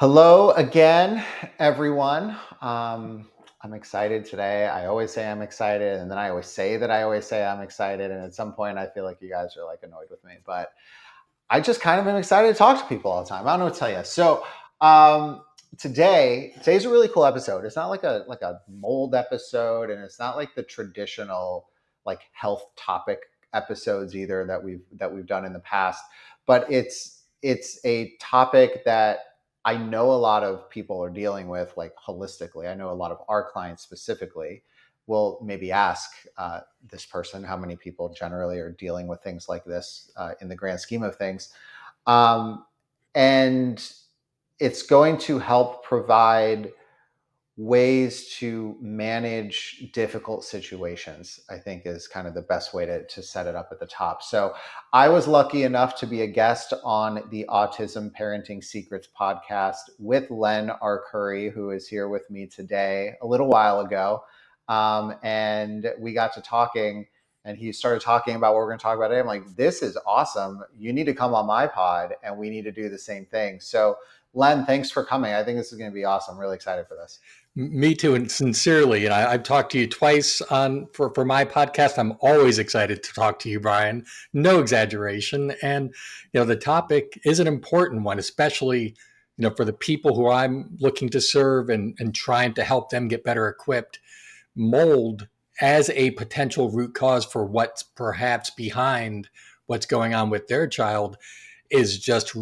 Hello again, everyone. I'm excited today. I always say I'm excited, and then I always say that I always say I'm excited. And at some point, I feel like you guys are like annoyed with me, but I just kind of am excited to talk to people all the time. I don't know what to tell you. So today's a really cool episode. It's not like a mold episode, and it's not like the traditional like health topic episodes either that we've done in the past. But it's a topic that I know a lot of people are dealing with, like holistically. I know a lot of our clients specifically will maybe ask this person how many people generally are dealing with things like this in the grand scheme of things. Um, and it's going to help provide ways to manage difficult situations, I think is kind of the best way to set it up at the top. So I was lucky enough to be a guest on the Autism Parenting Secrets podcast with Len Arcuri, who is here with me today a little while ago. And we got to talking, and he started talking about what we're going to talk about today. I'm like, this is awesome. You need to come on my pod, and we need to do the same thing. So Len, thanks for coming. I think this is going to be awesome. Really excited for this. Me too, and sincerely, and I've talked to you twice on for my podcast. I'm always excited to talk to you, Brian. No exaggeration, and the topic is an important one, especially for the people who I'm looking to serve and trying to help them get better equipped. Mold as a potential root cause for what's perhaps behind what's going on with their child is just it's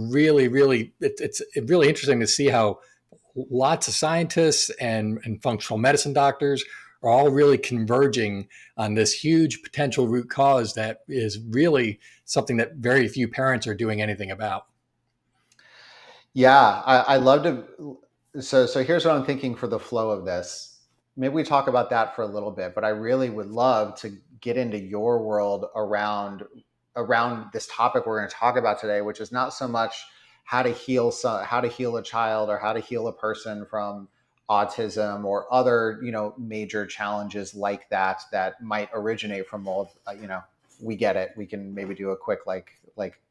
really interesting to see how lots of scientists and functional medicine doctors are all really converging on this huge potential root cause that is really something that very few parents are doing anything about. Yeah, I love to. So here's what I'm thinking for the flow of this. Maybe we talk about that for a little bit, but I really would love to get into your world around this topic we're going to talk about today, which is not so much how to heal a child or how to heal a person from autism or other major challenges like that might originate from mold. We get it. We can maybe do a quick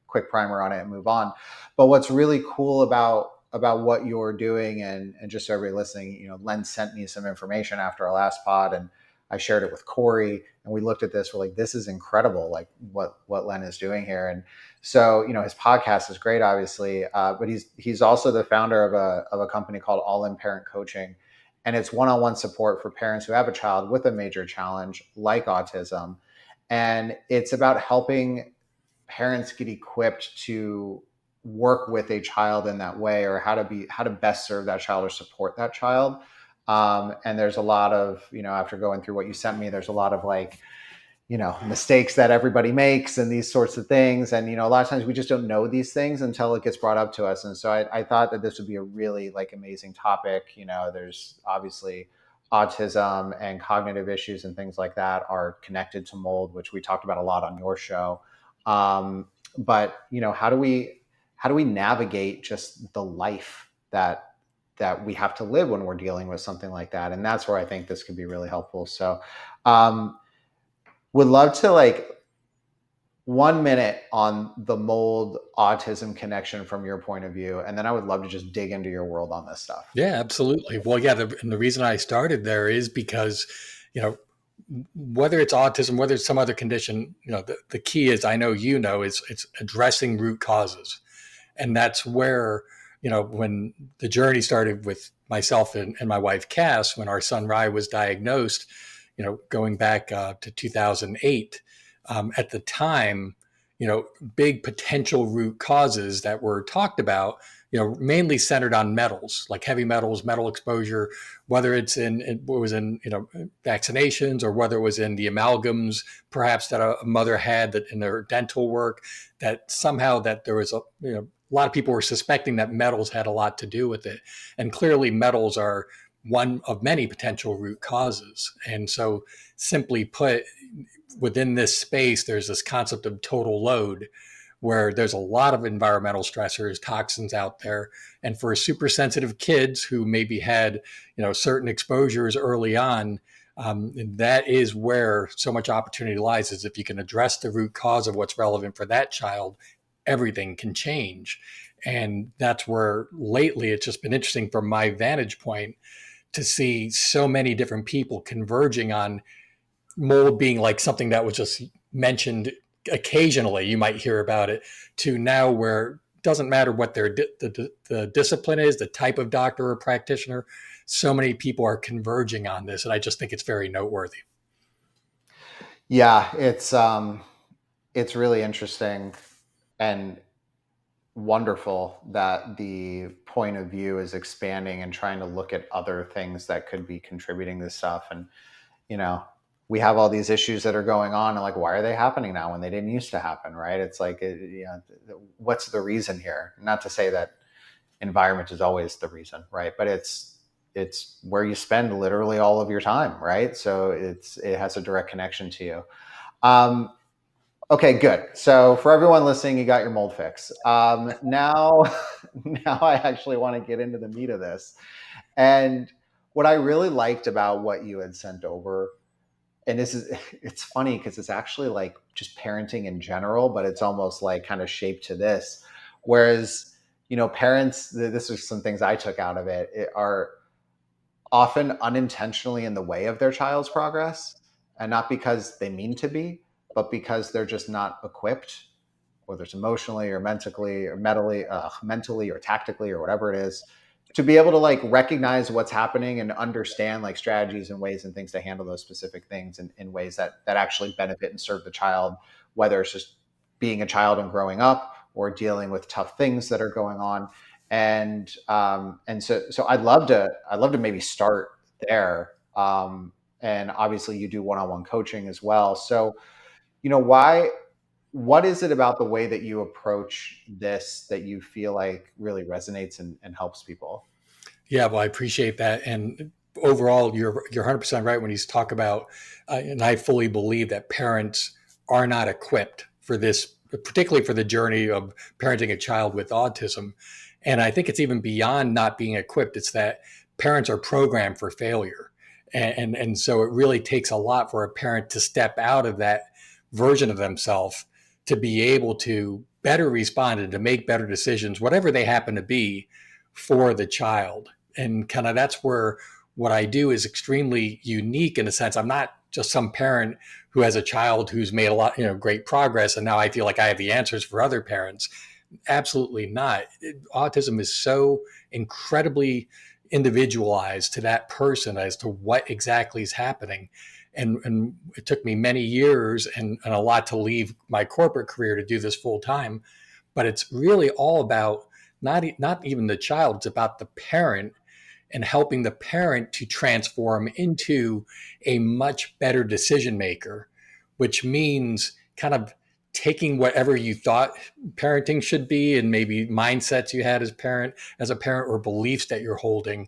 quick primer on it and move on. But what's really cool about what you're doing, and just so everybody listening, Len sent me some information after our last pod, and I shared it with Corey, and we looked at this. We're like, this is incredible, like what Len is doing here. And so, his podcast is great, obviously, but he's also the founder of a company called All In Parent Coaching, and it's one-on-one support for parents who have a child with a major challenge like autism, and it's about helping parents get equipped to work with a child in that way, or how to best serve that child or support that child. And there's a lot of, after going through what you sent me, there's a lot of mistakes that everybody makes and these sorts of things. And, a lot of times we just don't know these things until it gets brought up to us. And so I thought that this would be a really amazing topic. There's obviously autism and cognitive issues and things like that are connected to mold, which we talked about a lot on your show. But how do we navigate just the life that we have to live when we're dealing with something like that? And that's where I think this could be really helpful. So would love to 1 minute on the mold autism connection from your point of view, and then I would love to just dig into your world on this stuff. Yeah, absolutely. Well, yeah, and the reason I started there is because whether it's autism, whether it's some other condition, the key is, I know it's addressing root causes. And that's where, when the journey started with myself and my wife, Cass, when our son Rye was diagnosed, going back to 2008, at the time, big potential root causes that were talked about, mainly centered on metals, like heavy metals, metal exposure, whether it was in vaccinations, or whether it was in the amalgams, perhaps that a mother had that in their dental work, that somehow that there was a lot of people were suspecting that metals had a lot to do with it. And clearly metals are one of many potential root causes. And so, simply put, within this space, there's this concept of total load, where there's a lot of environmental stressors, toxins out there. And for super sensitive kids who maybe had, certain exposures early on, that is where so much opportunity lies, is if you can address the root cause of what's relevant for that child, everything can change. And that's where lately it's just been interesting from my vantage point to see so many different people converging on mold being like something that was just mentioned occasionally. You might hear about it, to now where it doesn't matter what the discipline is, the type of doctor or practitioner. So many people are converging on this, and I just think it's very noteworthy. Yeah, it's really interesting and wonderful that the point of view is expanding and trying to look at other things that could be contributing to stuff. And you know, we have all these issues that are going on, and like, why are they happening now when they didn't used to happen, right? It's like, what's the reason here? Not to say that environment is always the reason, right? But it's where you spend literally all of your time, right? So it has a direct connection to you. Um, okay, good. So for everyone listening, you got your mold fix. Now, now I actually want to get into the meat of this. And what I really liked about what you had sent over, and this is, it's funny because it's actually like just parenting in general, but it's almost like kind of shaped to this. Whereas, parents, this is some things I took out of it are often unintentionally in the way of their child's progress, and not because they mean to be, but because they're just not equipped, whether it's emotionally or mentally or tactically or whatever it is, to be able to like recognize what's happening and understand like strategies and ways and things to handle those specific things in ways that actually benefit and serve the child, whether it's just being a child and growing up or dealing with tough things that are going on. And so I'd love to maybe start there. And obviously you do one-on-one coaching as well. So, why what is it about the way that you approach this that you feel like really resonates and helps people? Yeah, well, I appreciate that. And overall, you're 100% right when you talk about, and I fully believe that parents are not equipped for this, particularly for the journey of parenting a child with autism. And I think it's even beyond not being equipped. It's that parents are programmed for failure, and so it really takes a lot for a parent to step out of that version of themselves to be able to better respond and to make better decisions, whatever they happen to be, for the child. And kind of that's where what I do is extremely unique in a sense. I'm not just some parent who has a child who's made a lot, great progress, and now I feel like I have the answers for other parents. Absolutely not. Autism is so incredibly individualized to that person as to what exactly is happening. And it took me many years and a lot to leave my corporate career to do this full time. But it's really all about not even the child, it's about the parent and helping the parent to transform into a much better decision maker, which means kind of taking whatever you thought parenting should be and maybe mindsets you had as a parent or beliefs that you're holding,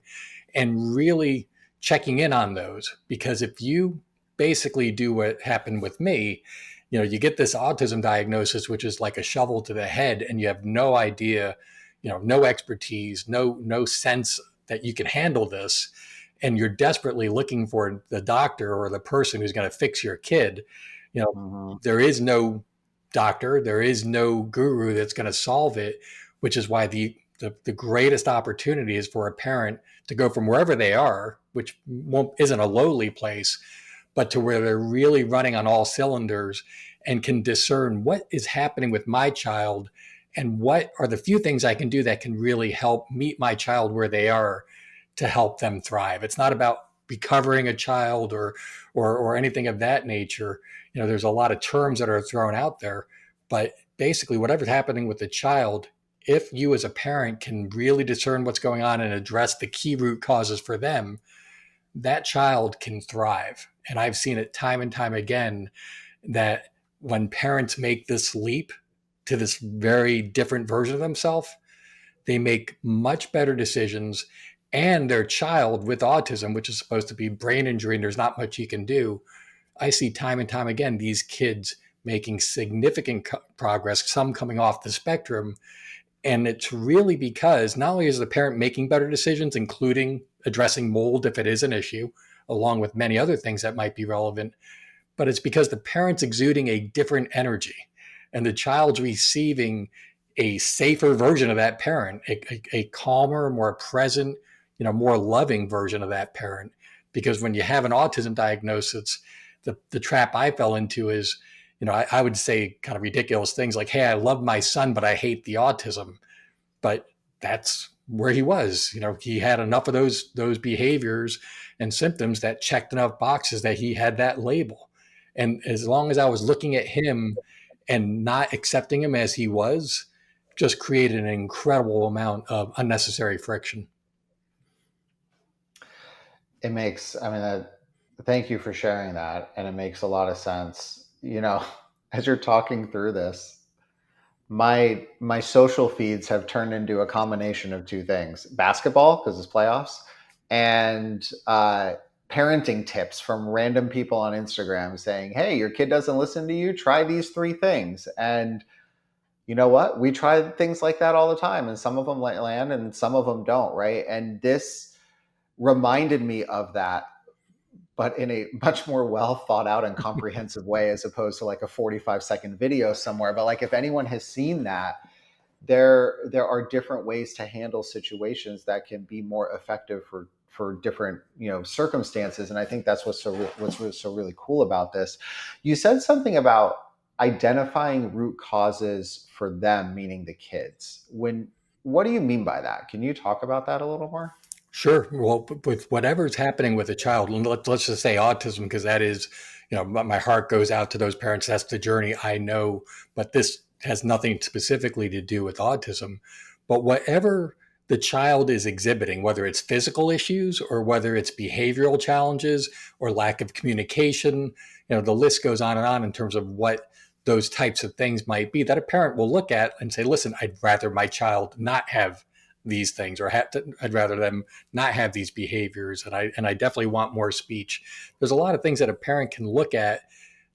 and really checking in on those. Because if you basically do what happened with me, you get this autism diagnosis, which is like a shovel to the head, and you have no idea, no expertise, no sense that you can handle this, and you're desperately looking for the doctor or the person who's going to fix your kid. Mm-hmm. There is no doctor, there is no guru that's going to solve it, which is why the greatest opportunity is for a parent to go from wherever they are, which isn't a lowly place, but to where they're really running on all cylinders and can discern what is happening with my child and what are the few things I can do that can really help meet my child where they are to help them thrive. It's not about recovering a child or anything of that nature. There's a lot of terms that are thrown out there, but basically whatever's happening with the child, if you as a parent can really discern what's going on and address the key root causes for them, that child can thrive. And I've seen it time and time again that when parents make this leap to this very different version of themselves, they make much better decisions. And their child with autism, which is supposed to be brain injury and there's not much you can do, I see time and time again these kids making significant progress, some coming off the spectrum. And it's really because not only is the parent making better decisions, including addressing mold if it is an issue, along with many other things that might be relevant, but it's because the parent's exuding a different energy and the child's receiving a safer version of that parent, a calmer, more present, more loving version of that parent. Because when you have an autism diagnosis, the trap I fell into is, I would say kind of ridiculous things like, hey, I love my son, but I hate the autism. But that's where he was. He had enough of those behaviors and symptoms that checked enough boxes that he had that label. And as long as I was looking at him and not accepting him as he was, just created an incredible amount of unnecessary friction. It makes, I mean, thank you for sharing that. And it makes a lot of sense. As you're talking through this, my social feeds have turned into a combination of two things: basketball, because it's playoffs, and parenting tips from random people on Instagram saying, hey, your kid doesn't listen to you, try these three things. And you know what? We try things like that all the time, and some of them land and some of them don't, right? And this reminded me of that, but in a much more well thought out and comprehensive way, as opposed to like a 45-second video somewhere. But like, if anyone has seen that, there are different ways to handle situations that can be more effective for different circumstances. And I think that's what's so really cool about this. You said something about identifying root causes for them, meaning the kids. What do you mean by that? Can you talk about that a little more? Sure. Well, with whatever's happening with a child, and let's just say autism, because that is, my heart goes out to those parents. That's the journey I know, but this has nothing specifically to do with autism. But whatever the child is exhibiting, whether it's physical issues or whether it's behavioral challenges or lack of communication, the list goes on and on in terms of what those types of things might be that a parent will look at and say, listen, I'd rather my child not have these things, or I'd rather them not have these behaviors, and I definitely want more speech. There's a lot of things that a parent can look at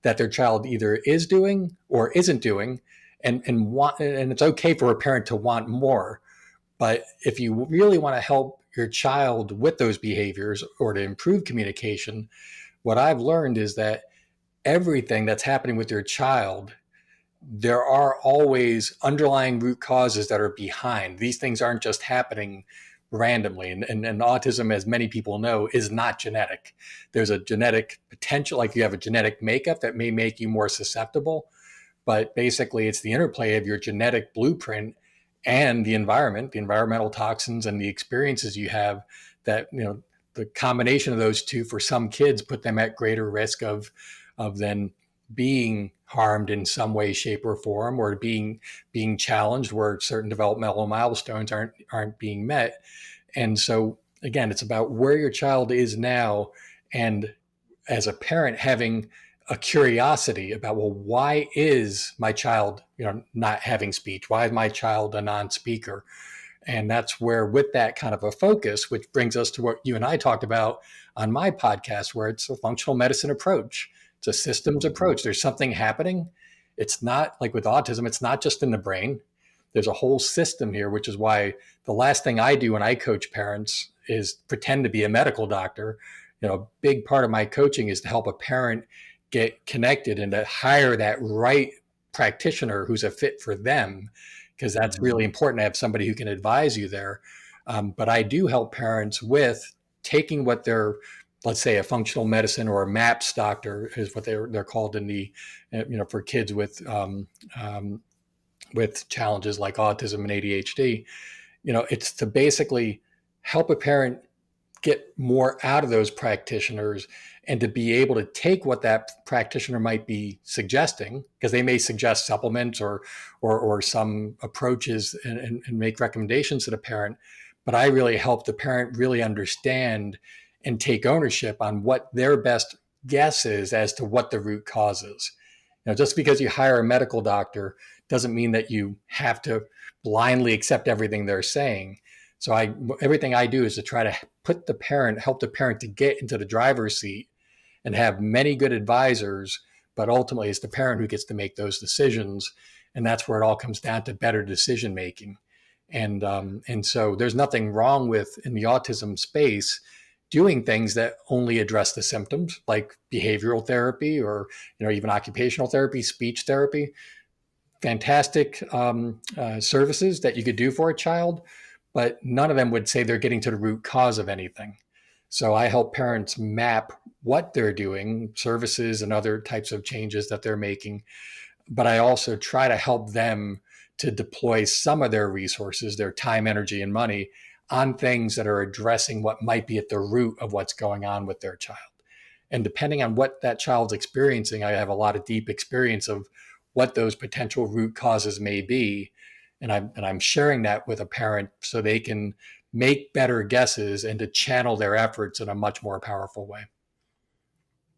that their child either is doing or isn't doing, and it's okay for a parent to want more. But if you really want to help your child with those behaviors or to improve communication, what I've learned is that everything that's happening with your child, there are always underlying root causes that are behind. These things aren't just happening randomly. And autism, as many people know, is not genetic. There's a genetic potential, like you have a genetic makeup that may make you more susceptible, but basically it's the interplay of your genetic blueprint and the environment, the environmental toxins and the experiences you have that, the combination of those two for some kids put them at greater risk of then being harmed in some way, shape, or form, or being challenged where certain developmental milestones aren't being met. And so again, it's about where your child is now, and as a parent having a curiosity about, well, why is my child not having speech? Why is my child a non-speaker? And that's where, with that kind of a focus, which brings us to what you and I talked about on my podcast, where it's a functional medicine approach. It's a systems approach. There's something happening. It's not like with autism, it's not just in the brain. There's a whole system here, which is why the last thing I do when I coach parents is pretend to be a medical doctor. A big part of my coaching is to help a parent get connected and to hire that right practitioner who's a fit for them, because that's really important to have somebody who can advise you there. But I do help parents with taking what they're, let's say, a functional medicine or a MAPS doctor is what they're called in the, for kids with challenges like autism and ADHD. It's to basically help a parent get more out of those practitioners and to be able to take what that practitioner might be suggesting, because they may suggest supplements or some approaches and make recommendations to the parent. But I really help the parent really understand and take ownership on what their best guess is as to what the root cause is. Just because you hire a medical doctor doesn't mean that you have to blindly accept everything they're saying. So everything I do is to try to help the parent to get into the driver's seat and have many good advisors, but ultimately it's the parent who gets to make those decisions. And that's where it all comes down to better decision making. And so there's nothing wrong with, in the autism space, doing things that only address the symptoms, like behavioral therapy or even occupational therapy, speech therapy. fantastic services that you could do for a child, but none of them would say they're getting to the root cause of anything. So I help parents map what they're doing, services and other types of changes that they're making, but I also try to help them to deploy some of their resources, their time, energy, and money on things that are addressing what might be at the root of what's going on with their child. And depending on what that child's experiencing, I have a lot of deep experience of what those potential root causes may be. And I'm sharing that with a parent so they can make better guesses and to channel their efforts in a much more powerful way.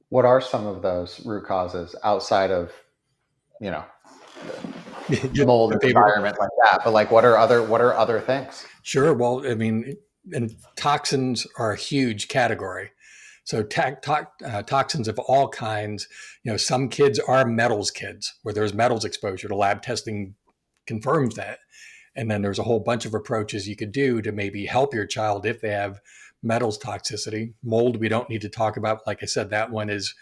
What are some of those root causes outside of, you know, Your mold and favorite. environment like that? But like, what are other things? Sure. Well, I mean, and toxins are a huge category. So toxins of all kinds. Some kids are metals kids, where there's metals exposure. The lab testing confirms that. And then there's a whole bunch of approaches you could do to maybe help your child if they have metals toxicity. Mold, we don't need to talk about. Like I said, that one is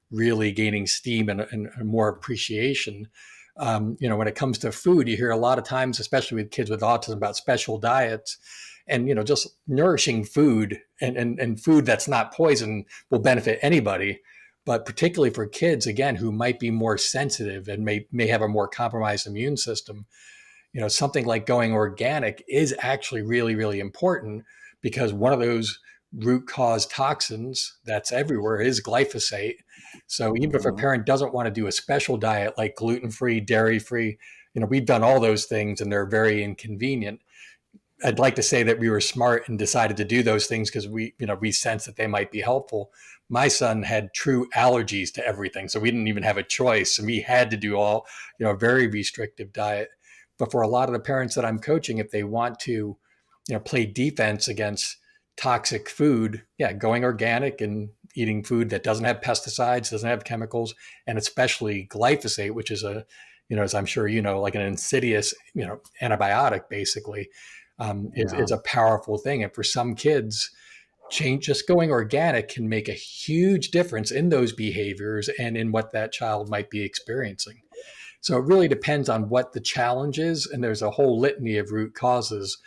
really gaining steam and more appreciation. When it comes to food, you hear a lot of times, especially with kids with autism, about special diets. And just nourishing food and food that's not poison will benefit anybody, but particularly for kids, again, who might be more sensitive and may have a more compromised immune system. Something like going organic is actually really, really important, because one of those root cause toxins that's everywhere is glyphosate. So even if a Mhm. parent doesn't want to do a special diet like gluten-free, dairy-free, we've done all those things and they're very inconvenient. I'd like to say that we were smart and decided to do those things because we sensed that they might be helpful. My son had true allergies to everything, so we didn't even have a choice, and we had to do all a very restrictive diet. But for a lot of the parents that I'm coaching, if they want to play defense against toxic food, yeah, going organic and eating food that doesn't have pesticides, doesn't have chemicals, and especially glyphosate, which is as I'm sure like an insidious antibiotic basically, is Yeah. a powerful thing. And for some kids, just going organic can make a huge difference in those behaviors and in what that child might be experiencing. So it really depends on what the challenge is, and there's a whole litany of root causes.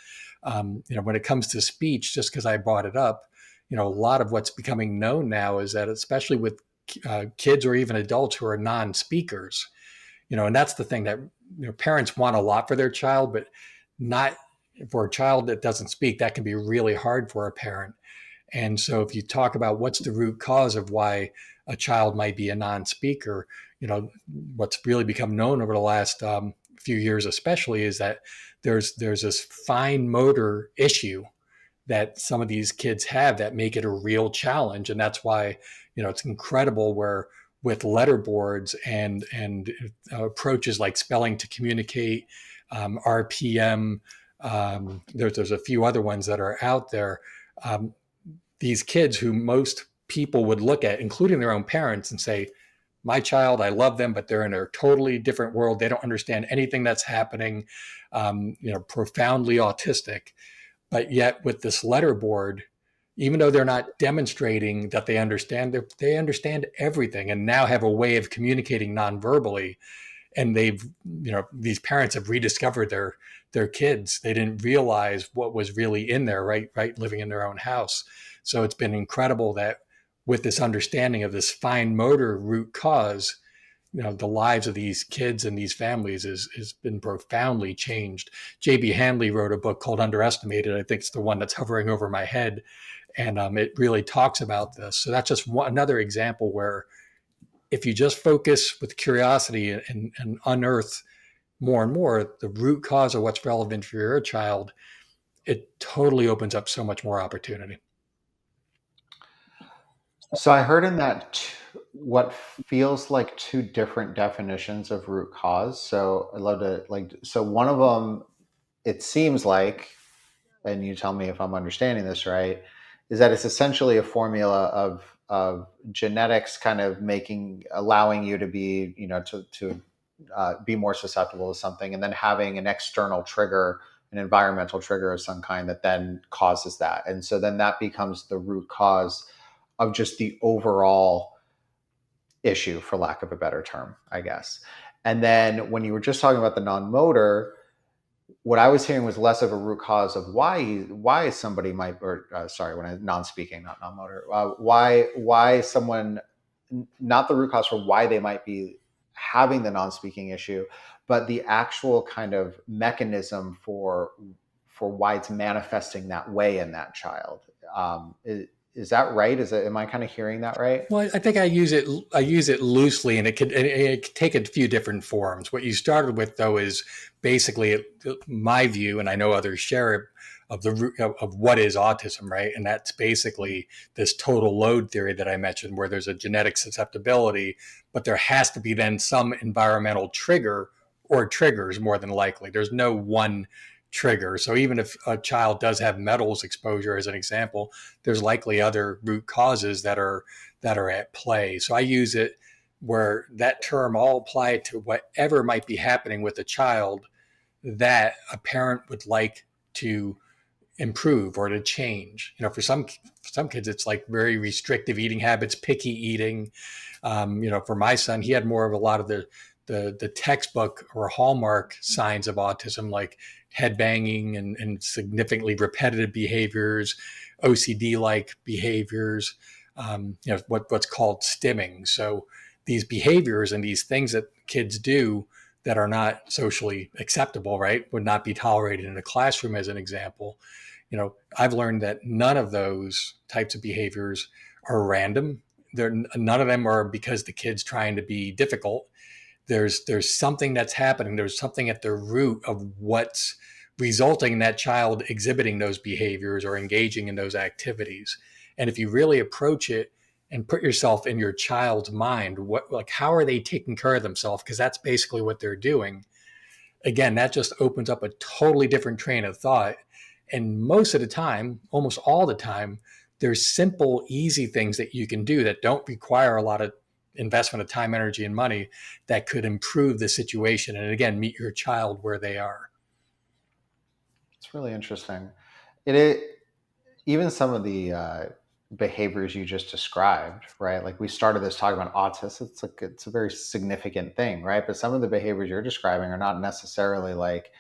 When it comes to speech, just because I brought it up, a lot of what's becoming known now is that, especially with kids or even adults who are non-speakers, and that's the thing that parents want a lot for their child, but not for a child that doesn't speak. That can be really hard for a parent. And so if you talk about what's the root cause of why a child might be a non-speaker, what's really become known over the last few years especially is that there's this fine motor issue that some of these kids have that make it a real challenge. And that's why it's incredible where, with letter boards and approaches like spelling to communicate, RPM, there's a few other ones that are out there. um, these kids who most people would look at, including their own parents, and say, my child, I love them, but they're in a totally different world. They don't understand anything that's happening, profoundly autistic. But yet, with this letter board, even though they're not demonstrating that they understand everything and now have a way of communicating nonverbally. And these parents have rediscovered their kids. They didn't realize what was really in there, right, living in their own house. So it's been incredible that, with this understanding of this fine motor root cause, the lives of these kids and these families has been profoundly changed. J.B. Handley wrote a book called Underestimated. I think it's the one that's hovering over my head, and it really talks about this. So that's just another example where, if you just focus with curiosity and unearth more and more the root cause of what's relevant for your child, it totally opens up so much more opportunity. So I heard in that what feels like two different definitions of root cause. So I'd love to like, so one of them, it seems like, and you tell me if I'm understanding this right, is that it's essentially a formula of genetics kind of allowing you to be, be more susceptible to something, and then having an external trigger, an environmental trigger of some kind that then causes that. And so then that becomes the root cause of just the overall issue, for lack of a better term, I guess. And then when you were just talking about the non-motor, what I was hearing was less of a root cause of why somebody might, or sorry, when I non-speaking, not non-motor, why someone, not the root cause for why they might be having the non-speaking issue, but the actual kind of mechanism for why it's manifesting that way in that child. Is that right? Am I kind of hearing that right? Well, I think I use it loosely, and it could take a few different forms. What you started with, though, is basically my view, and I know others share it, of the root of what is autism, right? And that's basically this total load theory that I mentioned, where there's a genetic susceptibility, but there has to be then some environmental trigger or triggers more than likely. There's no one trigger. So even if a child does have metals exposure, as an example, there's likely other root causes that are at play. So I use it where that term, I'll apply it to whatever might be happening with a child that a parent would like to improve or to change. For some kids, it's like very restrictive eating habits, picky eating. For my son, he had more of a lot of the textbook or hallmark signs of autism, like head banging and significantly repetitive behaviors, OCD like behaviors, what's called stimming. So these behaviors and these things that kids do that are not socially acceptable, right, would not be tolerated in a classroom, as an example. I've learned that none of those types of behaviors are random. None of them are because the kid's trying to be difficult. There's something that's happening. There's something at the root of what's resulting in that child exhibiting those behaviors or engaging in those activities. And if you really approach it and put yourself in your child's mind, how are they taking care of themselves? Because that's basically what they're doing. Again, that just opens up a totally different train of thought. And most of the time, almost all the time, there's simple, easy things that you can do that don't require a lot of investment of time, energy, and money that could improve the situation. And again, meet your child where they are. It's really interesting. It even some of the behaviors you just described, right? Like we started this talking about autism. It's a very significant thing, right? But some of the behaviors you're describing are not necessarily like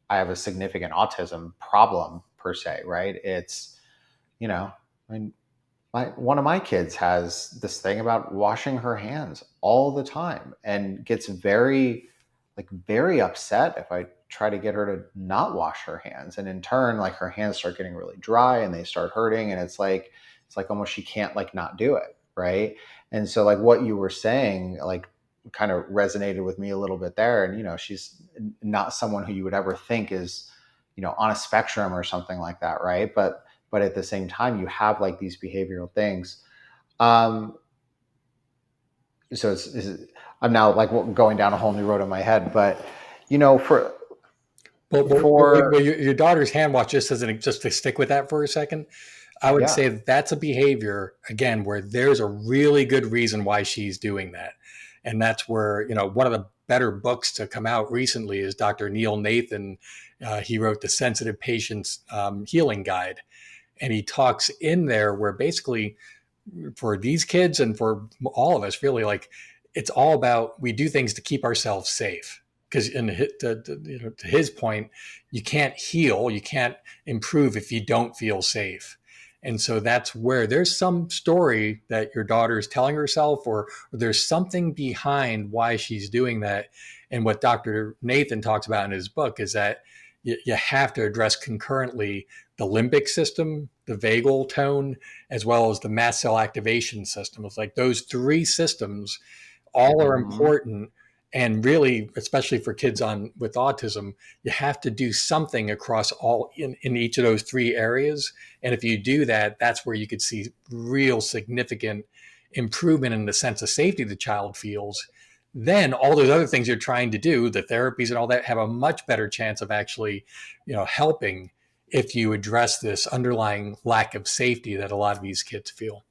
I have a significant autism problem per se, right? It's I mean, one of my kids has this thing about washing her hands all the time and gets very upset if I try to get her to not wash her hands. And in turn, like her hands start getting really dry and they start hurting. And it's like almost she can't like not do it. Right. And so like what you were saying, like kind of resonated with me a little bit there. And, she's not someone who you would ever think is, on a spectrum or something like that. Right. But at the same time, you have like these behavioral things. Um, so I'm now like going down a whole new road in my head, but for But your daughter's hand wash, just to stick with that for a second, I would yeah. say that's a behavior, again, where there's a really good reason why she's doing that. And that's where, one of the better books to come out recently is Dr. Neil Nathan. He wrote the Sensitive Patients Healing Guide. And he talks in there where basically for these kids and for all of us, really, like it's all about we do things to keep ourselves safe. Because to his point, you can't heal, you can't improve if you don't feel safe. And so that's where there's some story that your daughter is telling herself, or there's something behind why she's doing that. And what Dr. Nathan talks about in his book is that you have to address concurrently the limbic system, the vagal tone, as well as the mast cell activation system. It's like those three systems all are Hmm. important. And really, especially for kids with autism, you have to do something across all in each of those three areas. And if you do that, that's where you could see real significant improvement in the sense of safety the child feels. Then all those other things you're trying to do, the therapies and all that, have a much better chance of actually, helping if you address this underlying lack of safety that a lot of these kids feel.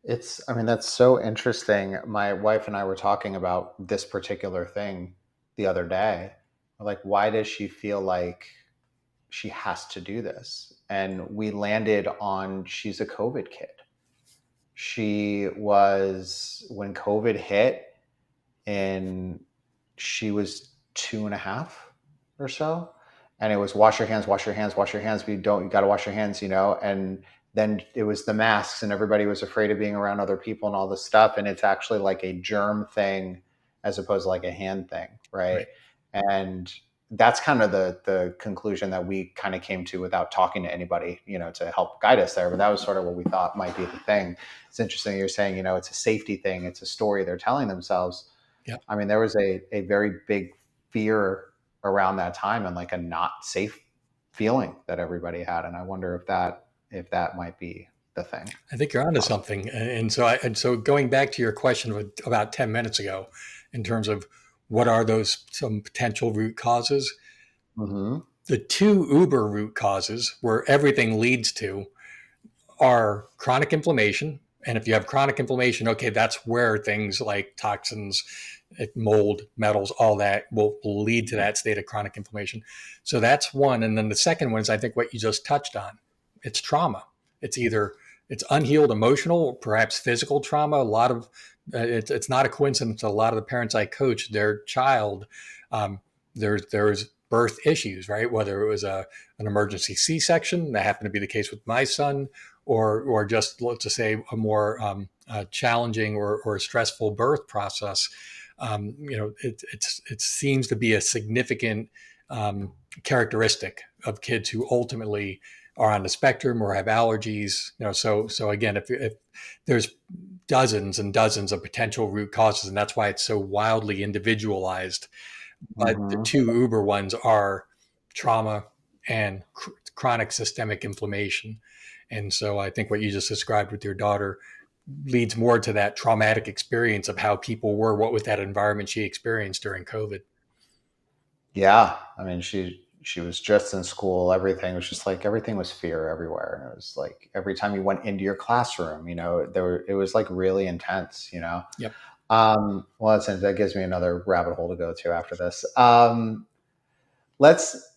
I mean, that's so interesting. My wife and I were talking about this particular thing the other day. Like, why does she feel like she has to do this? And we landed on she's a COVID kid. She was, when COVID hit, in she was 2.5 or so, and it was wash your hands, wash your hands, wash your hands. But you got to wash your hands, And then it was the masks, and everybody was afraid of being around other people and all this stuff. And it's actually like a germ thing as opposed to like a hand thing, right? Right. And that's kind of the conclusion that we kind of came to without talking to anybody, to help guide us there. But that was sort of what we thought might be the thing. It's interesting you're saying, it's a safety thing. It's a story they're telling themselves. Yeah. I mean, there was a very big fear around that time and like a not safe feeling that everybody had. And I wonder if that might be the thing. I think you're onto Possibly. something. And so going back to your question of about 10 minutes ago, in terms of what are those some potential root causes, Mm-hmm. the two uber root causes where everything leads to are chronic inflammation. And if you have chronic inflammation, okay, that's where things like toxins, mold, metals, all that will lead to that state of chronic inflammation. So that's one. And then the second one is, I think, what you just touched on. It's trauma. It's unhealed emotional, or perhaps physical trauma. A lot of it's not a coincidence. A lot of the parents I coach, their child, um, there's birth issues, right? Whether it was an emergency C-section, that happened to be the case with my son, or just, let's just say, a more challenging or stressful birth process. It seems to be a significant characteristic of kids who ultimately are on the spectrum or have allergies. So again, if there's dozens and dozens of potential root causes, and that's why it's so wildly individualized. But the Mm-hmm. two uber ones are trauma and chronic systemic inflammation. And so I think what you just described with your daughter leads more to that traumatic experience of how people were, what was that environment she experienced during COVID. Yeah. I mean, she was just in school. Everything was fear everywhere. And it was like every time you went into your classroom, it was like really intense. Yep. Well, that gives me another rabbit hole to go to after this. Let's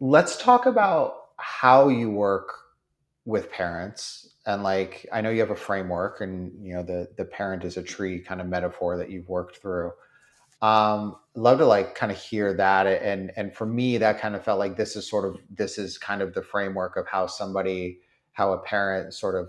let's talk about how you work with parents. And like, I know you have a framework, and the parent is a tree kind of metaphor that you've worked through. Love to like kind of hear that. And for me, that kind of felt like this is kind of the framework of how a parent sort of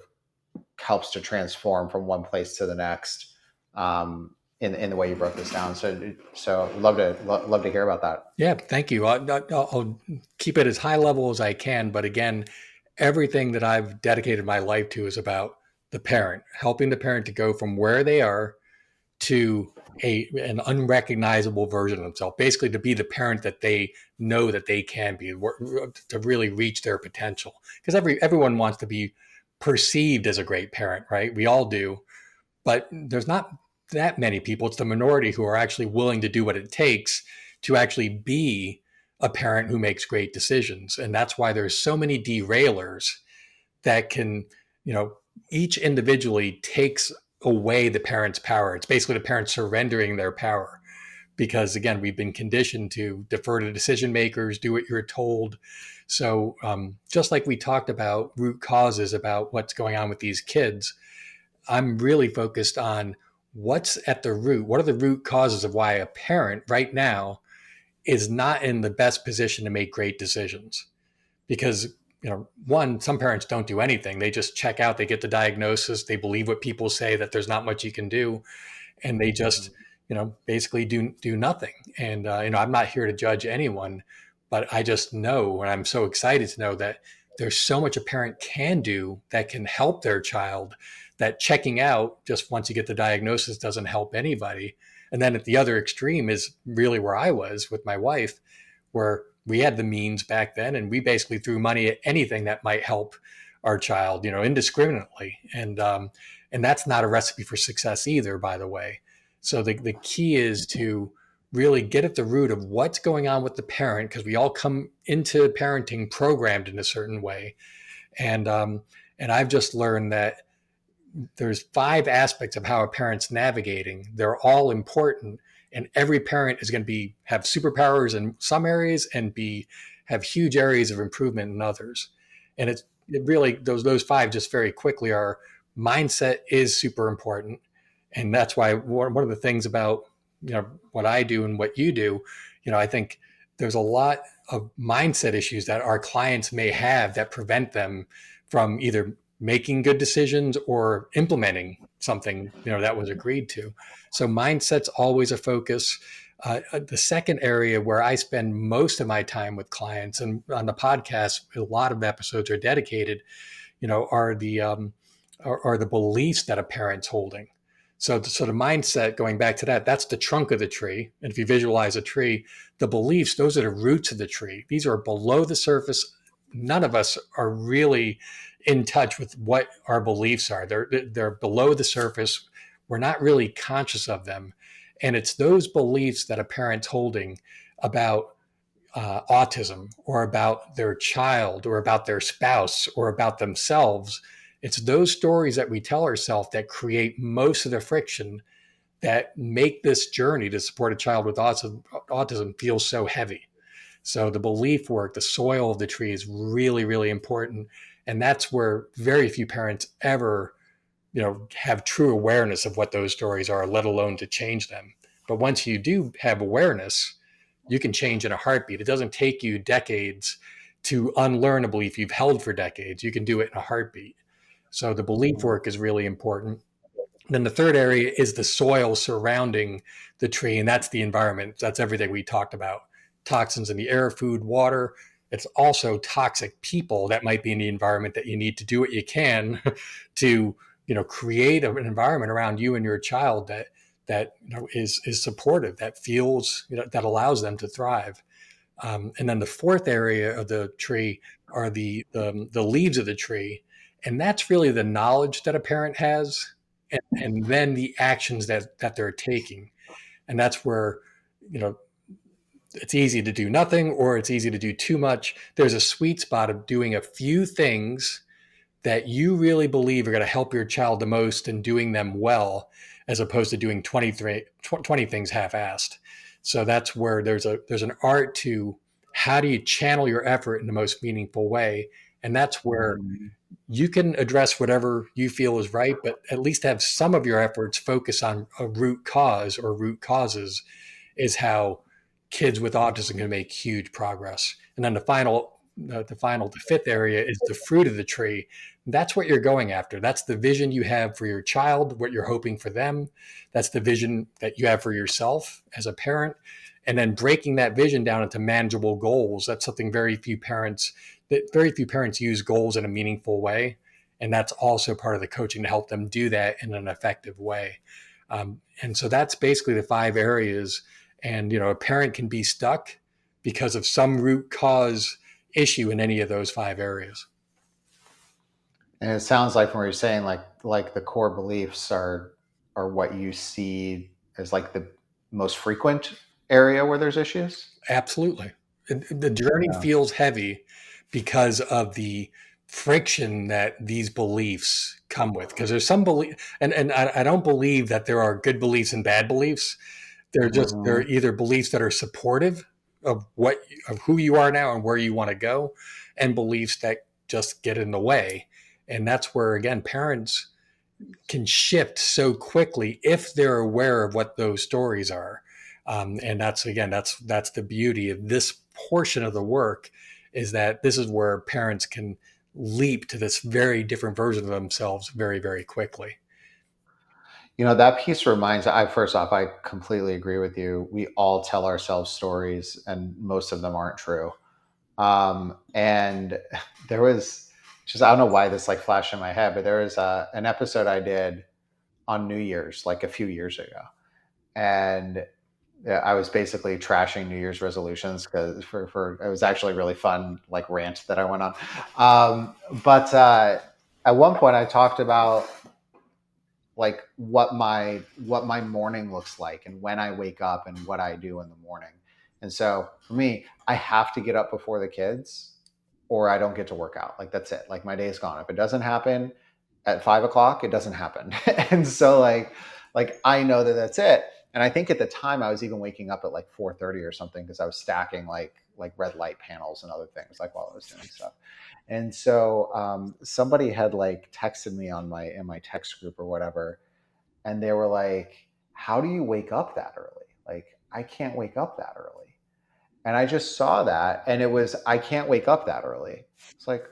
helps to transform from one place to the next, in the way you broke this down. So love to hear about that. Yeah, thank you. I'll keep it as high level as I can. But again, everything that I've dedicated my life to is about the parent, helping the parent to go from where they are to an unrecognizable version of themselves, basically to be the parent that they know that they can be, to really reach their potential. Because everyone wants to be perceived as a great parent, right? We all do, but there's not that many people. It's the minority who are actually willing to do what it takes to actually be a parent who makes great decisions. And that's why there's so many derailers that can, you know, each individually takes away the parent's power. It's basically the parent surrendering their power, because again, we've been conditioned to defer to decision makers, do what you're told. So just like we talked about root causes, about what's going on with these kids, I'm really focused on what's at the root. What are the root causes of why a parent right now is not in the best position to make great decisions? Because, one, some parents don't do anything. They just check out, they get the diagnosis, they believe what people say, that there's not much you can do, and they just, basically do nothing. And I'm not here to judge anyone, but I just know, and I'm so excited to know, that there's so much a parent can do that can help their child, that checking out just once you get the diagnosis doesn't help anybody. And then at the other extreme is really where I was with my wife, where we had the means back then, and we basically threw money at anything that might help our child, indiscriminately. And that's not a recipe for success either, by the way. So the key is to really get at the root of what's going on with the parent, because we all come into parenting programmed in a certain way. And I've just learned that there's 5 aspects of how a parent's navigating. They're all important, and every parent is going to have superpowers in some areas and have huge areas of improvement in others. And it really, those 5, just very quickly, are: mindset is super important. And that's why one of the things about what I do and what you do, I think there's a lot of mindset issues that our clients may have that prevent them from either making good decisions or implementing something that was agreed to. So mindset's always a focus. The second area where I spend most of my time with clients, and on the podcast a lot of episodes are dedicated, are the beliefs that a parent's holding. So the mindset, going back to that, that's the trunk of the tree. And if you visualize a tree, the beliefs, those are the roots of the tree. These are below the surface. None of us are really in touch with what our beliefs are. They're below the surface. We're not really conscious of them. And it's those beliefs that a parent's holding about autism or about their child or about their spouse or about themselves. It's those stories that we tell ourselves that create most of the friction that make this journey to support a child with autism feel so heavy. So the belief work, the soil of the tree is really, really important. And that's where very few parents ever, have true awareness of what those stories are, let alone to change them. But once you do have awareness, you can change in a heartbeat. It doesn't take you decades to unlearn a belief you've held for decades. You can do it in a heartbeat. So the belief work is really important. Then the third area is the soil surrounding the tree, and that's the environment. That's everything we talked about. Toxins in the air, food, water. It's also toxic people that might be in the environment that you need to do what you can to, create an environment around you and your child that is supportive, that feels, that allows them to thrive. And then the fourth area of the tree are the leaves of the tree, and that's really the knowledge that a parent has, and then the actions that they're taking, and that's where you know it's easy to do nothing or it's easy to do too much. There's a sweet spot of doing a few things that you really believe are going to help your child the most and doing them well, as opposed to doing 20 things half-assed. So that's where there's an art to how do you channel your effort in the most meaningful way. And that's where Mm-hmm. you can address whatever you feel is right, but at least have some of your efforts focus on a root cause or root causes, is how kids with autism can make huge progress. And then the fifth area is the fruit of the tree. That's what you're going after. That's the vision you have for your child, what you're hoping for them. That's the vision that you have for yourself as a parent. And then breaking that vision down into manageable goals. That's something very few parents use goals in a meaningful way. And that's also part of the coaching to help them do that in an effective way. And so that's basically the five areas. And, a parent can be stuck because of some root cause issue in any of those five areas. And it sounds like from what you're saying, like the core beliefs are what you see as like the most frequent area where there's issues. Absolutely. The journey Yeah. feels heavy because of the friction that these beliefs come with. Because there's some belief, and I don't believe that there are good beliefs and bad beliefs. They're Hmm. either beliefs that are supportive of who you are now and where you want to go, and beliefs that just get in the way. And that's where again parents can shift so quickly if they're aware of what those stories are. And that's the beauty of this portion of the work, is that this is where parents can leap to this very different version of themselves very, very quickly. That piece reminds I first off, I completely agree with you. We all tell ourselves stories and most of them aren't true. And there was just, I don't know why this like flashed in my head, but there was an episode I did on New Year's, like a few years ago. And yeah, I was basically trashing New Year's resolutions because for it was actually a really fun like rant that I went on. But at one point I talked about like what my morning looks like and when I wake up and what I do in the morning. And so for me, I have to get up before the kids or I don't get to work out. Like that's it. Like my day's gone. If it doesn't happen at 5 o'clock, it doesn't happen. And so like I know that that's it. And I think at the time I was even waking up at like 4:30 or something because I was stacking like red light panels and other things like while I was doing stuff. And so somebody had like texted me on my in my text group or whatever, and they were like, "How do you wake up that early? Like, I can't wake up that early. And I just saw that, and it was, I can't wake up that early. It's like,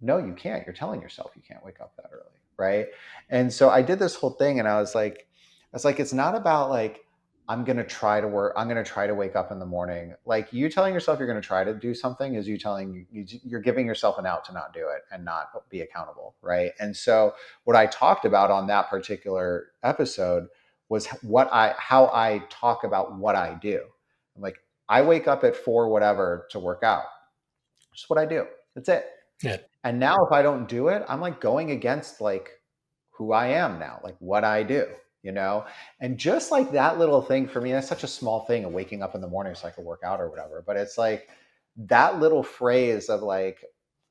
no, you can't. You're telling yourself you can't wake up that early, right? And so I did this whole thing, and I was like, it's not about like I'm gonna try to work. I'm gonna try to wake up in the morning. Like, you telling yourself you're gonna try to do something is you telling you're giving yourself an out to not do it and not be accountable, right? And so what I talked about on that particular episode was how I talk about what I do. Like, I wake up at 4 whatever to work out. Just what I do. That's it. Yeah. And now if I don't do it, I'm like going against like who I am now, like what I do, you know? And just like that little thing for me, that's such a small thing of waking up in the morning so I can work out or whatever. But it's like that little phrase of like,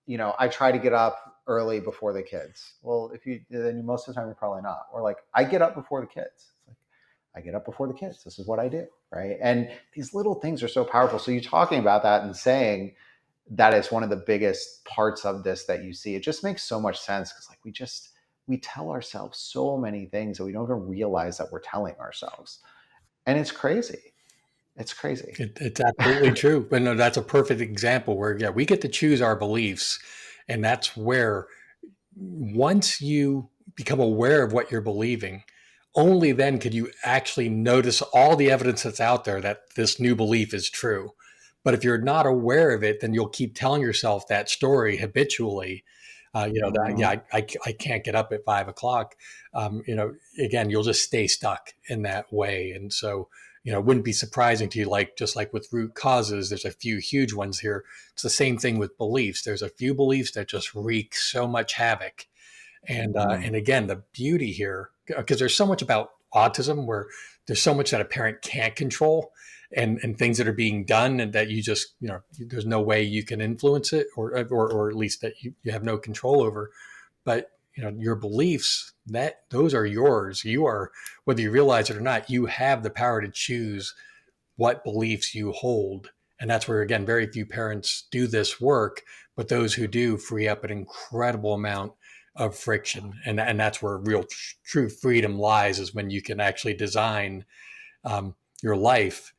I try to get up early before the kids. Well, if you, then most of the time you're probably not. Or like, I get up before the kids. It's like, I get up before the kids. This is what I do. Right. And these little things are so powerful. So you talking about that and saying, that is one of the biggest parts of this that you see. It just makes so much sense because like we tell ourselves so many things that we don't even realize that we're telling ourselves. And it's crazy. It's crazy. It's absolutely true. But no, that's a perfect example where, yeah, we get to choose our beliefs. And that's where once you become aware of what you're believing, only then could you actually notice all the evidence that's out there that this new belief is true. But if you're not aware of it, then you'll keep telling yourself that story habitually. That, Mm-hmm. yeah, I can't get up at 5 o'clock. Again, you'll just stay stuck in that way. And so, it wouldn't be surprising to you, like just like with root causes, there's a few huge ones here. It's the same thing with beliefs. There's a few beliefs that just wreak so much havoc. And again, the beauty here, because there's so much about autism where there's so much that a parent can't control, and things that are being done, and that you just, there's no way you can influence it, or at least that you have no control over. But your beliefs, that those are yours. You are, whether you realize it or not, you have the power to choose what beliefs you hold. And that's where, again, very few parents do this work, but those who do free up an incredible amount of friction. And that's where real true freedom lies, is when you can actually design your life,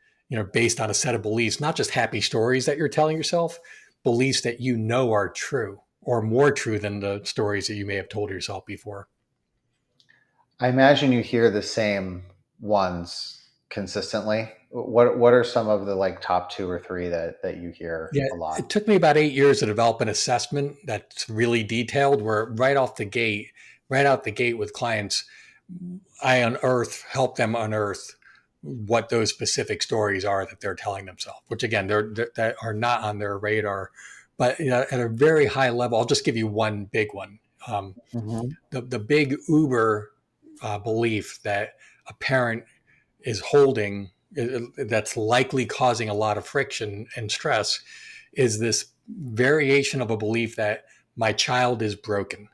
based on a set of beliefs, not just happy stories that you're telling yourself, beliefs that are true, or more true than the stories that you may have told yourself before. I imagine you hear the same ones consistently. What are some of the like top two or three that you hear Yeah, a lot? it took me about 8 years to develop an assessment that's really detailed, where right out the gate with clients, I help them unearth what those specific stories are that they're telling themselves, which again, that are not on their radar. But at a very high level, I'll just give you one big one. Um, Mm-hmm. the big Uber belief that a parent is holding, that's likely causing a lot of friction and stress, is this variation of a belief that my child is broken,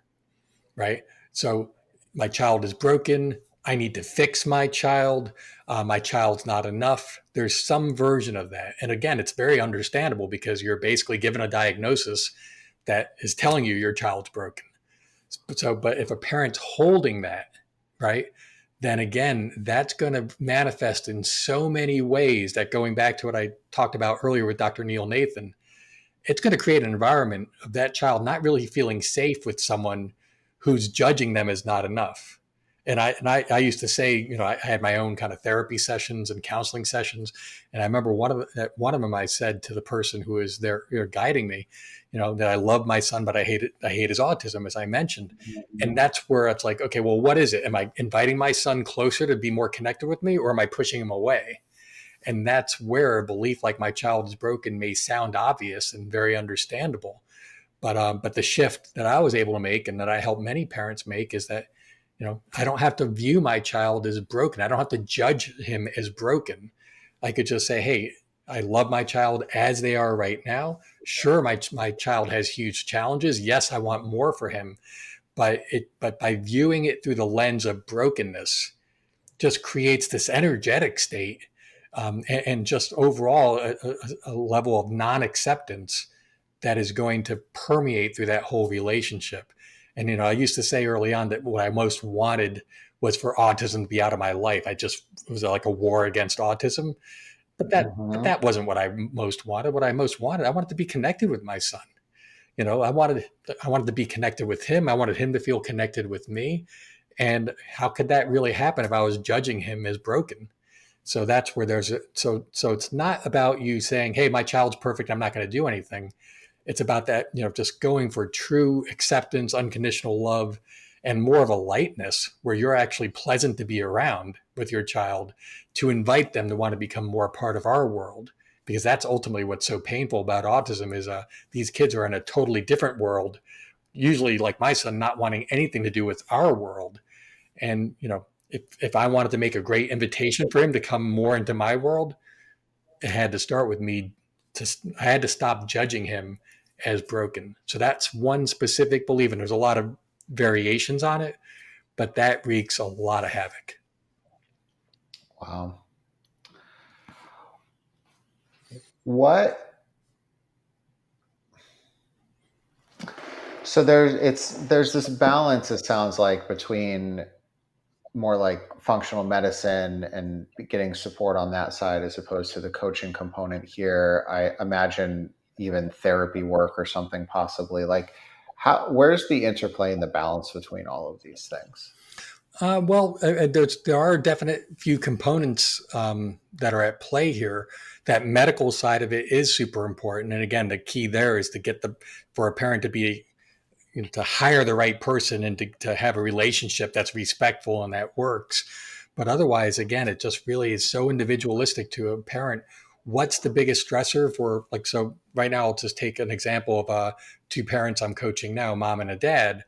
right? So my child is broken. I need to fix my child. My child's not enough. There's some version of that. And again, it's very understandable because you're basically given a diagnosis that is telling you your child's broken. But if a parent's holding that, right, then again, that's going to manifest in so many ways that, going back to what I talked about earlier with Dr. Neil Nathan, it's going to create an environment of that child not really feeling safe with someone who's judging them as not enough. And I used to say, I had my own kind of therapy sessions and counseling sessions, and I remember one of them I said to the person who was there, guiding me, that I love my son, but I hate his autism, as I mentioned. And Mm-hmm. that's where it's like, okay, well, what is it? Am I inviting my son closer to be more connected with me, or am I pushing him away? And that's where a belief like my child is broken may sound obvious and very understandable. But the shift that I was able to make, and that I help many parents make, is that, I don't have to view my child as broken. I don't have to judge him as broken. I could just say, hey, I love my child as they are right now. Sure, my child has huge challenges. Yes, I want more for him. But by viewing it through the lens of brokenness, just creates this energetic state, and just overall a level of non-acceptance that is going to permeate through that whole relationship. And, I used to say early on that what I most wanted was for autism to be out of my life. It was like a war against autism. But Hmm. that wasn't what I most wanted. What I most wanted, I wanted to be connected with my son. I wanted to be connected with him. I wanted him to feel connected with me. And how could that really happen if I was judging him as broken? So that's where so it's not about you saying, "Hey, my child's perfect. I'm not going to do anything." It's about that, just going for true acceptance, unconditional love, and more of a lightness where you're actually pleasant to be around with your child, to invite them to want to become more part of our world. Because that's ultimately what's so painful about autism is these kids are in a totally different world, usually like my son, not wanting anything to do with our world. And, if I wanted to make a great invitation for him to come more into my world, it had to start with me. I had to stop judging him as broken. So that's one specific belief, and there's a lot of variations on it, but that wreaks a lot of havoc. Wow. What? So there's this balance, it sounds like, between more like functional medicine and getting support on that side as opposed to the coaching component here. I imagine even therapy work or something possibly. Like, where's the interplay and the balance between all of these things? There are definite few components that are at play here. That medical side of it is super important, and again, the key there is to for a parent to be, to hire the right person and to have a relationship that's respectful and that works. But otherwise, again, it just really is so individualistic to a parent. What's the biggest stressor for, like, so right now, I'll just take an example of two parents I'm coaching now, mom and a dad.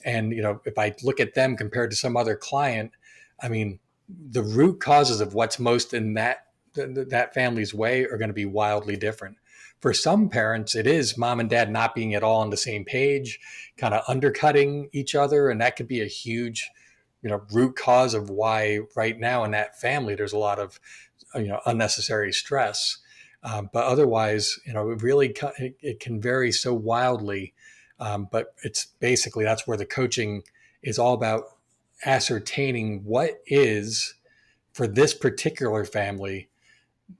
And, if I look at them compared to some other client, I mean, the root causes of what's most in that family's way are going to be wildly different. For some parents, it is mom and dad not being at all on the same page, kind of undercutting each other. And that could be a huge, root cause of why right now in that family, there's a lot of, unnecessary stress. But otherwise, it can vary so wildly. But it's basically, that's where the coaching is all about ascertaining what is, for this particular family,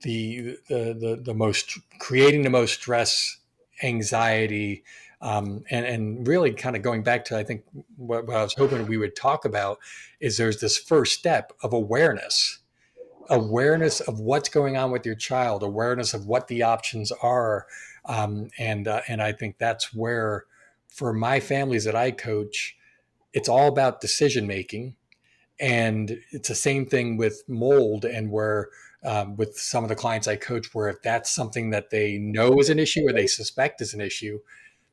the most, creating the most stress, anxiety, and really kind of going back to, I think, what I was hoping we would talk about is there's this first step of awareness of what's going on with your child, awareness of what the options are. And I think that's where, for my families that I coach, it's all about decision making. And it's the same thing with mold, and where with some of the clients I coach, where if that's something that they know is an issue or they suspect is an issue,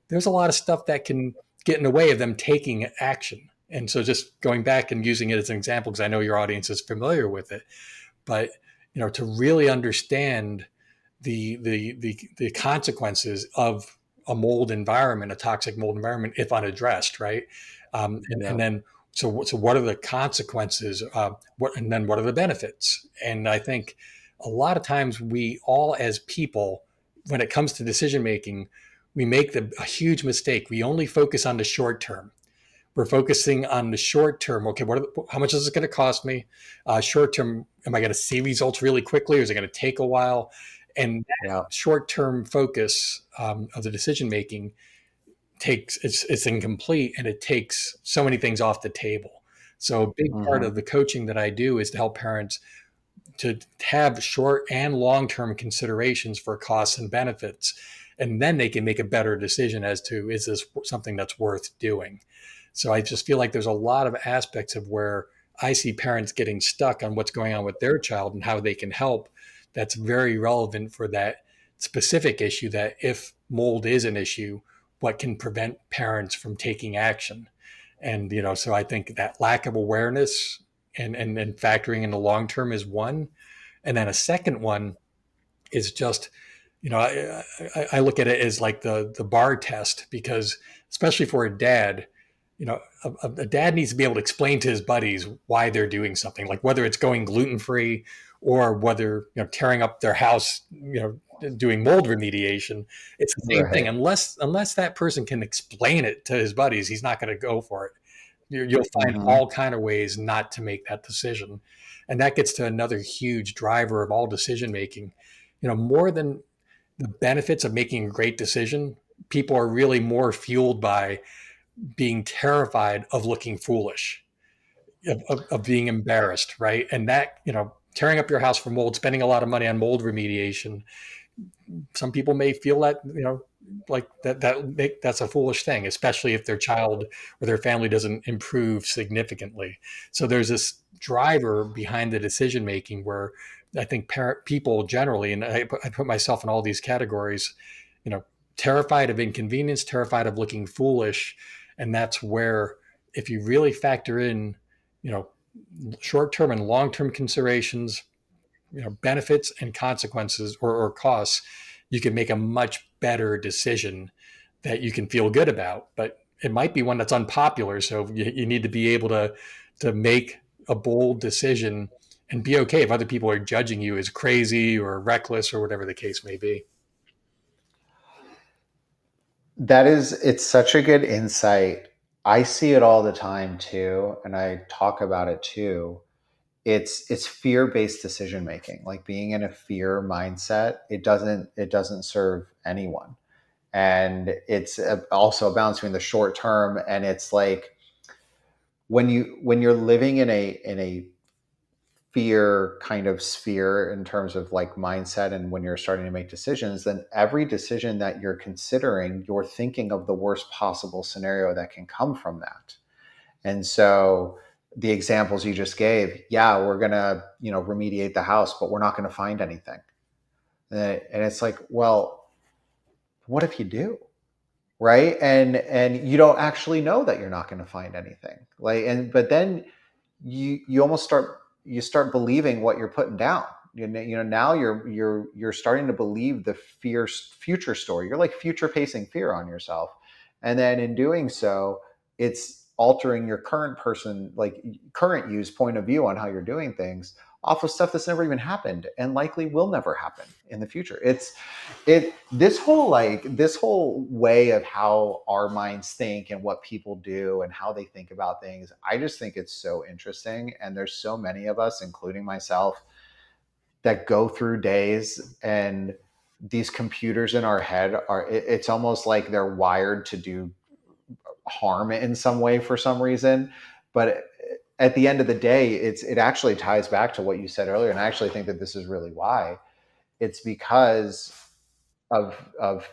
there's a lot of stuff that can get in the way of them taking action. And so, just going back and using it as an example, because I know your audience is familiar with it, but, to really understand the consequences of a mold environment, a toxic mold environment, if unaddressed, right? And Yeah. then, so what are the consequences? And then what are the benefits? And I think a lot of times we all, as people, when it comes to decision making, we make a huge mistake. We only focus on the short term. We're focusing on the short term. Okay, how much is it going to cost me? Short term, am I going to see results really quickly, or is it going to take a while? And that Yeah. short term focus of the decision making it's incomplete, and it takes so many things off the table. So a big part Hmm. of the coaching that I do is to help parents to have short and long term considerations for costs and benefits, and then they can make a better decision as to, is this something that's worth doing. So I just feel like there's a lot of aspects of where I see parents getting stuck on what's going on with their child and how they can help, that's very relevant for that specific issue, that if mold is an issue, what can prevent parents from taking action. And, so I think that lack of awareness and factoring in the long term is one. And then a second one is just, I look at it as like the bar test, because especially for a dad, a dad needs to be able to explain to his buddies why they're doing something, like whether it's going gluten free, or whether, tearing up their house, doing mold remediation. It's the same thing. Right. Unless that person can explain it to his buddies, he's not going to go for it. You'll find Hmm. all kind of ways not to make that decision, and that gets to another huge driver of all decision making. More than the benefits of making a great decision, people are really more fueled by being terrified of looking foolish, of being embarrassed, right? And that, tearing up your house for mold, spending a lot of money on mold remediation, some people may feel that, like that's a foolish thing, especially if their child or their family doesn't improve significantly. So there's this driver behind the decision making where I think people generally, and I put myself in all these categories, you know, terrified of inconvenience, terrified of looking foolish. And that's where, if you really factor in, you know, short-term and long-term considerations, benefits and consequences, or costs, you can make a much better decision that you can feel good about. But it might be one that's unpopular, so you need to be able to make a bold decision and be okay if other people are judging you as crazy or reckless or whatever the case may be. It's such a good insight. I see it all the time too, and I talk about it too. It's fear-based decision making, like being in a fear mindset. It doesn't serve anyone. And it's also a balance between the short term, and it's like when you're living in a fear kind of sphere in terms of like mindset, and when you're starting to make decisions, then every decision that you're considering, you're thinking of the worst possible scenario that can come from that. And so the examples you just gave, yeah, we're going to, remediate the house, but we're not going to find anything. And it's like, well, what if you do? Right? And you don't actually know that you're not going to find anything. Like, and but then you almost start believing what you're putting down. Now you're starting to believe the future story. You're like future pacing fear on yourself, and then in doing so, it's altering your current use point of view on how you're doing things off of stuff that's never even happened and likely will never happen in the future. This whole way of how our minds think and what people do and how they think about things, I just think it's so interesting. And there's so many of us, including myself, that go through days, and these computers in our head it's almost like they're wired to do harm in some way for some reason. But at the end of the day, it actually ties back to what you said earlier, and I actually think that this is really why. It's because of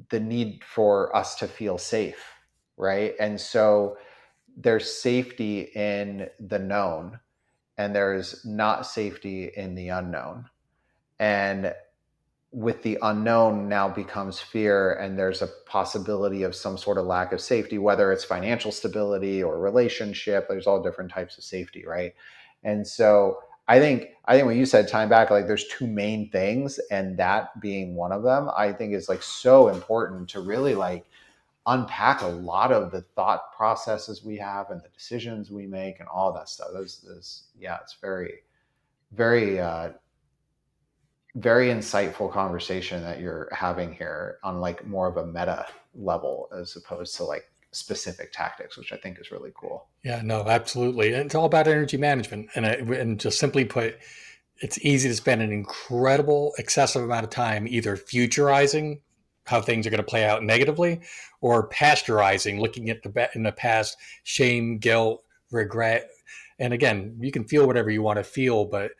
the need for us to feel safe, right? And so there's safety in the known, and there's not safety in the unknown. And with the unknown now becomes fear, and there's a possibility of some sort of lack of safety, whether it's financial stability or relationship. There's all different types of safety, right? And so I think when you said time back, like there's two main things, and that being one of them, I think is like so important to really like unpack a lot of the thought processes we have and the decisions we make and all that stuff. Yeah, it's very, very very insightful conversation that you're having here on like more of a meta level as opposed to like specific tactics, which I think is really cool. Yeah, no, absolutely. And it's all about energy management. And just simply put, it's easy to spend an incredible, excessive amount of time either futurizing how things are going to play out negatively, or pasteurizing, looking at in the past, shame, guilt, regret. And again, you can feel whatever you want to feel, but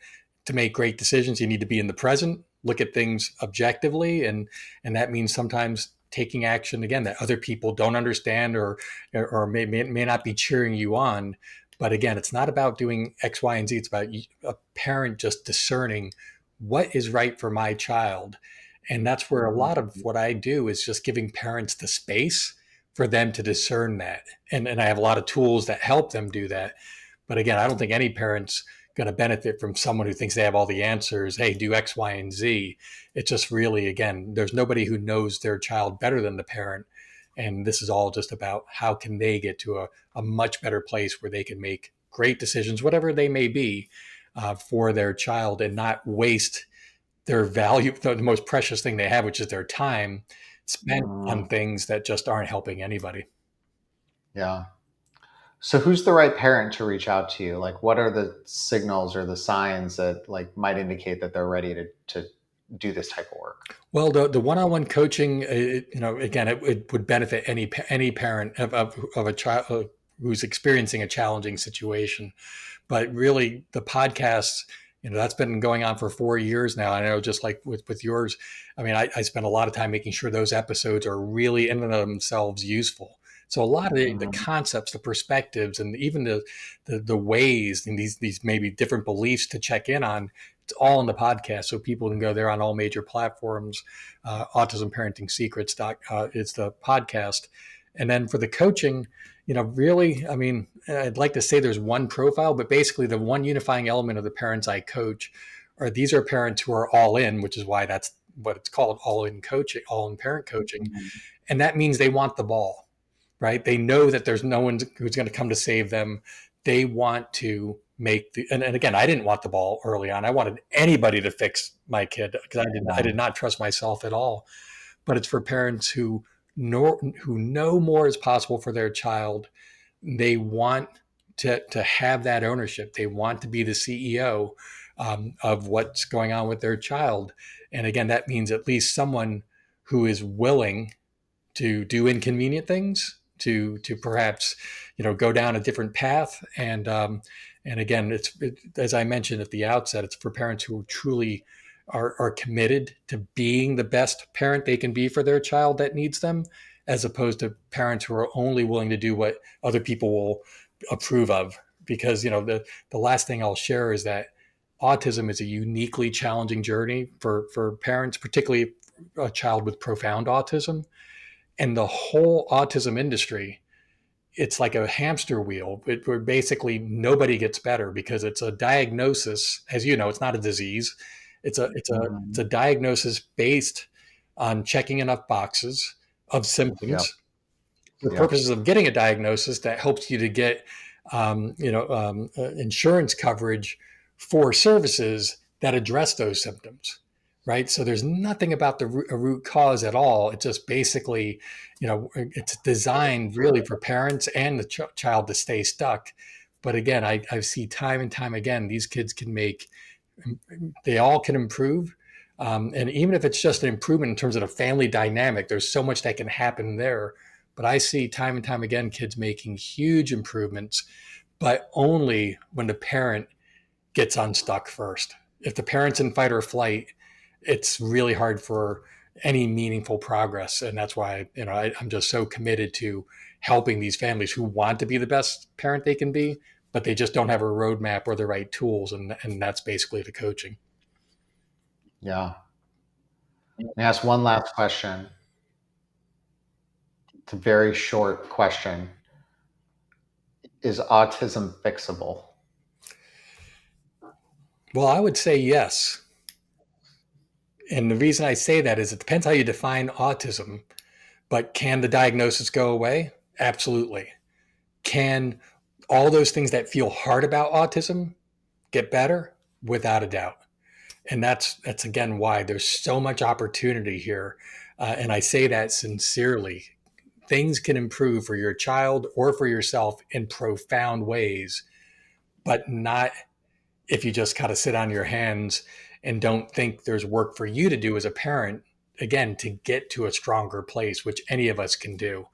to make great decisions, you need to be in the present, look at things objectively, and that means sometimes taking action again that other people don't understand, or may not be cheering you on. But again, it's not about doing X, Y, and Z. It's about a parent just discerning what is right for my child. And that's where a lot of what I do is just giving parents the space for them to discern that. And I have a lot of tools that help them do that. But again, I don't think any parent's going to benefit from someone who thinks they have all the answers. Hey, do X, Y, and Z. It's just really, again, there's nobody who knows their child better than the parent. And this is all just about how can they get to a much better place where they can make great decisions, whatever they may be, for their child, and not waste their value, the most precious thing they have, which is their time, spent on Mm, things that just aren't helping anybody. yeah. So who's the right parent to reach out to you? Like, what are the signals or the signs that like might indicate that they're ready to do this type of work? Well, the one-on-one coaching, again, it would benefit any parent of a child who's experiencing a challenging situation. But really, the podcast, that's been going on for 4 years now. I know, just like with yours, I mean, I spend a lot of time making sure those episodes are really in and of themselves useful. So a lot of the Mhm. concepts, the perspectives, and even the ways and these maybe different beliefs to check in on, it's all in the podcast. So people can go there on all major platforms. Autism Parenting Secrets is the podcast. And then for the coaching, really, I mean, I'd like to say there's one profile, but basically the one unifying element of the parents I coach these are parents who are all in, which is why that's what it's called, all in coaching, all in parent coaching. Mhm. And that means they want the ball, right? They know that there's no one who's going to come to save them. They want to make and again, I didn't want the ball early on. I wanted anybody to fix my kid because I Yeah. did not trust myself at all. But it's for parents who know more is possible for their child. They want to have that ownership. They want to be the CEO of what's going on with their child. And again, that means at least someone who is willing to do inconvenient things, to perhaps go down a different path. And again, as I mentioned at the outset, it's for parents who truly are committed to being the best parent they can be for their child that needs them, as opposed to parents who are only willing to do what other people will approve of. Because the last thing I'll share is that autism is a uniquely challenging journey for parents, particularly a child with profound autism. And the whole autism industry, it's like a hamster wheel where basically nobody gets better because it's a diagnosis. As you know, it's not a disease. It's a Mhm. diagnosis based on checking enough boxes of Yep. symptoms for Yep. purposes of getting a diagnosis that helps you to get insurance coverage for services that address those symptoms, right? So there's nothing about a root cause at all. It's just basically, it's designed really for parents and the child to stay stuck. But again, I see time and time again, these kids they all can improve. And even if it's just an improvement in terms of the family dynamic, there's so much that can happen there. But I see time and time again kids making huge improvements, but only when the parent gets unstuck first. If the parent's in fight or flight, it's really hard for any meaningful progress. And that's why, I'm just so committed to helping these families who want to be the best parent they can be, but they just don't have a roadmap or the right tools. And that's basically the coaching. Yeah. And ask one last question. It's a very short question. Is autism fixable? Well, I would say yes. And the reason I say that is it depends how you define autism, but can the diagnosis go away? Absolutely. Can all those things that feel hard about autism get better? Without a doubt. And that's again why there's so much opportunity here. And I say that sincerely. Things can improve for your child or for yourself in profound ways, but not if you just kind of sit on your hands and don't think there's work for you to do as a parent, again, to get to a stronger place, which any of us can do.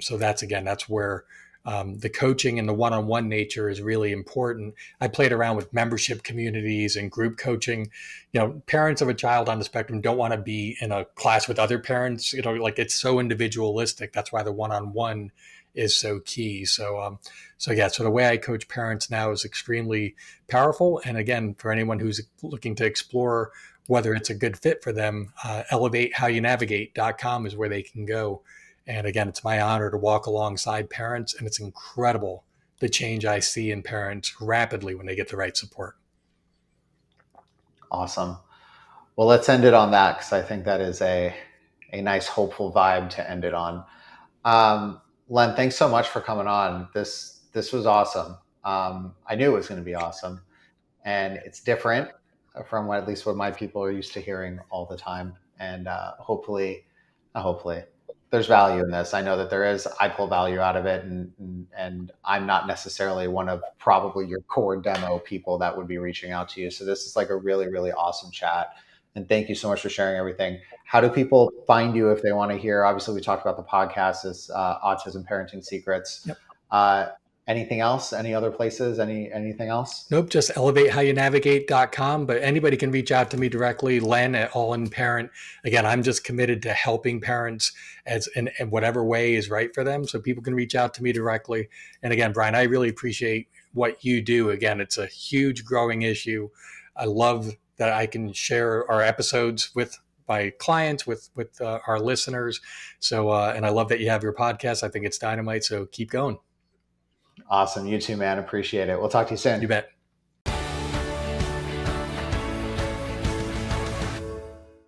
So that's where the coaching and the one-on-one nature is really important. I played around with membership communities and group coaching. Parents of a child on the spectrum don't want to be in a class with other parents. Like it's so individualistic. That's why the one-on-one is so key. So the way I coach parents now is extremely powerful. And again, for anyone who's looking to explore whether it's a good fit for them, elevatehowyounavigate.com is where they can go. And again, it's my honor to walk alongside parents, and it's incredible the change I see in parents rapidly when they get the right support. Awesome. Well, let's end it on that because I think that is a nice, hopeful vibe to end it on. Len, thanks so much for coming on. This was awesome. I knew it was going to be awesome, and it's different. from what, at least what my people are used to hearing all the time. And hopefully there's value in this. I know that there is. I pull value out of it, and I'm not necessarily one of probably your core demo people that would be reaching out to you. So this is like a really, really awesome chat. And thank you so much for sharing everything. How do people find you if they want to hear? Obviously, we talked about the podcast, is Autism Parenting Secrets. Yep. Uh, Anything else? Any other places? Anything else? Nope, just elevatehowyounavigate.com. But anybody can reach out to me directly, Len at All In Parent. Again, I'm just committed to helping parents as in whatever way is right for them. So people can reach out to me directly. And again, Brian, I really appreciate what you do. Again, it's a huge growing issue. I love that I can share our episodes with my clients, with our listeners. So, and I love that you have your podcast. I think it's dynamite. So keep going. Awesome. You too, man. Appreciate it. We'll talk to you soon. You bet.